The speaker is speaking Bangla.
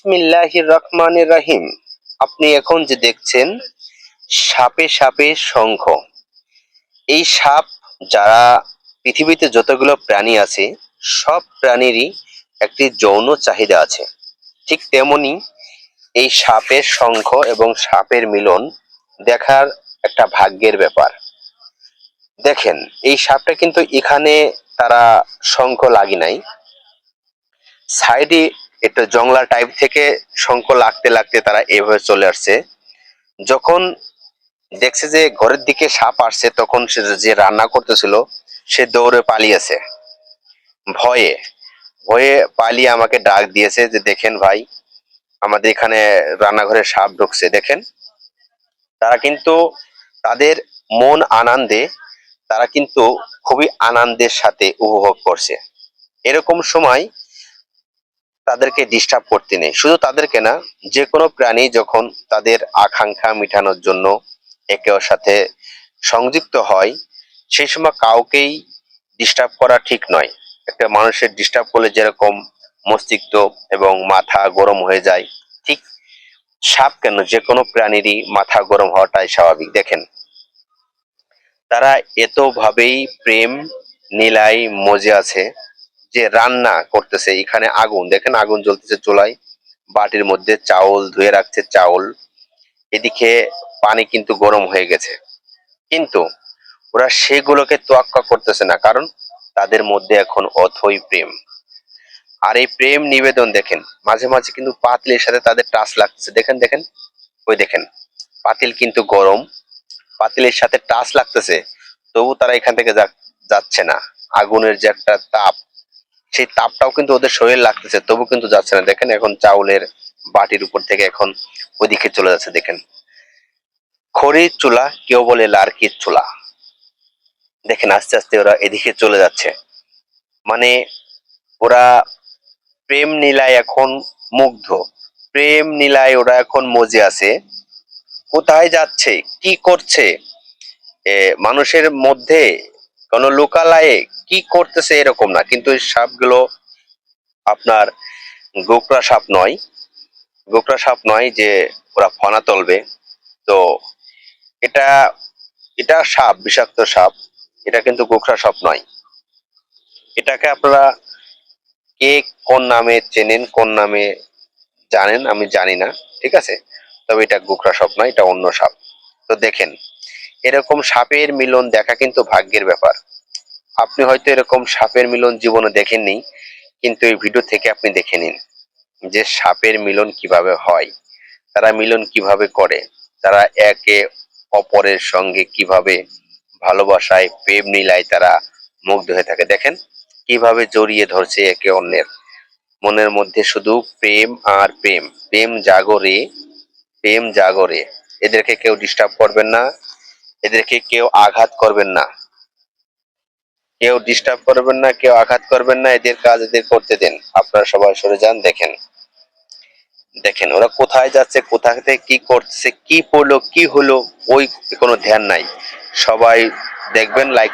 বিসমিল্লাহির রহমানির রহিম। আপনি এখন যে দেখছেন সাপে সাপে শঙ্খ। এই সাপ, যারা পৃথিবীতে যতগুলো প্রাণী আছে সব প্রাণীরই একটি যৌন চাহিদা আছে। ঠিক তেমনি এই সাপের শঙ্খ এবং সাপের মিলন দেখার একটা ভাগ্যের ব্যাপার। দেখেন, এই সাপটা কিন্তু এখানে তারা শঙ্খ লাগি নাই, সাইডে একটা জংলা টাইপ থেকে শঙ্খ লাগতে লাগতে তারা এভাবে চলে আসছে। যখন দেখছে যে ঘরের দিকে সাপ আসছে, তখন সে যে রান্না করতেছিল সে দৌড়ে পালিয়েছে। ভয়ে ভয়ে পালিয়ে আমাকে ডাক দিয়েছে যে, দেখেন ভাই, আমাদের এখানে রান্নাঘরে সাপ ঢুকছে। দেখেন, তারা কিন্তু তাদের মন আনন্দে, তারা কিন্তু খুবই আনন্দের সাথে উপভোগ করছে। এরকম সময় তাদেরকে ডিস্টার্ব করতে নেই। শুধু তাদেরকে না, যে কোনো প্রাণী যখন তাদের আকাঙ্ক্ষা মেটানোর জন্য একে ওর সাথে সংযুক্ত হয়, সেই সময় কাউকেই ডিস্টার্ব করা ঠিক নয়। একটা মানুষের ডিস্টার্ব করলে যেরকম মস্তিষ্ক এবং মাথা গরম হয়ে যায়, ঠিক সাপ কেন, যে কোনো প্রাণীরই মাথা গরম হওয়াটাই স্বাভাবিক। দেখেন, তারা এত ভাবেই প্রেম নীলায় মজে আছে যে রান্না করতেছে। এখানে আগুন, দেখেন আগুন জ্বলতেছে চুলায়, বাটির মধ্যে চাউল ধুয়ে রাখছে চাউল, এদিকে পানি কিন্তু গরম হয়ে গেছে। কিন্তু ওরা সেগুলোকে তোয়াক্কা করতেছে না, কারণ তাদের মধ্যে এখন অথই প্রেম। আর এই প্রেম নিবেদন দেখেন, মাঝে মাঝে কিন্তু পাতিলের সাথে তাদের টাচ লাগতেছে। দেখেন দেখেন, ওই দেখেন, পাতিল কিন্তু গরম, পাতিলের সাথে টাচ লাগতেছে, তবু তারা এখান থেকে যাচ্ছে না। আগুনের যে একটা তাপ, সেই তাপটাও কিন্তু ওদের শরীরে লাগতেছে, তবু কিন্তু যাচ্ছে না। দেখেন, এখন চাউলের বাটির উপর থেকে এখন ওইদিকে চলে যাচ্ছে। দেখেন, খড়ির চুলা, কেউ বলে লার্কির চুলা। দেখেন, আস্তে আস্তে ওরা এদিকে চলে যাচ্ছে। মানে ওরা প্রেম নীলায় এখন মুগ্ধ, প্রেম নীলায় ওরা এখন মজে আছে। কোথায় যাচ্ছে, কি করছে, মানুষের মধ্যে কোন লোকালয়ে কি করতেছে এরকম না, কিন্তু এই সাপগুলো আপনার গোকরা সাপ নয়। গোকরা সাপ নয় যে ওরা ফনা তুলবে। তো এটা এটা সাপ, বিষাক্ত সাপ। এটা কিন্তু গোকরা সাপ নয়। এটাকে আপনারা কে কোন নামে চেনেন, কোন নামে জানেন, আমি জানি না, ঠিক আছে। তবে এটা গোকরা সাপ নয়, এটা অন্য সাপ। তো দেখেন, এরকম সাপের মিলন দেখা কিন্তু ভাগ্যের ব্যাপার। আপনি হয়তো এরকম সাপের মিলন জীবনে দেখেননি, কিন্তু এই ভিডিও থেকে আপনি দেখে নিন যে সাপের মিলন কিভাবে হয়, তারা মিলন কিভাবে করে, তারা একে অপরের সঙ্গে কিভাবে ভালোবাসায় প্রেম নীলায় তারা মুগ্ধ হয়ে থাকে। দেখেন কিভাবে জড়িয়ে ধরছে একে অন্যের, মনের মধ্যে শুধু প্রেম আর প্রেম। প্রেম জাগরে, প্রেম জাগরে। এদেরকে কেউ ডিস্টার্ব করবেন না, এদেরকে কেউ আঘাত করবেন না, কেউ ডিস্টার্ব করবেন না, কেউ আঘাত করবেন না। এদের কাজ এদের করতে দেন, আপনারা সবাই সরে যান। দেখেন দেখেন, ওরা কোথায় যাচ্ছে, কোথা থেকে কি করছে, কি পড়লো, কি হলো, ওই কোনো ধ্যান নাই। সবাই দেখবেন, লাইক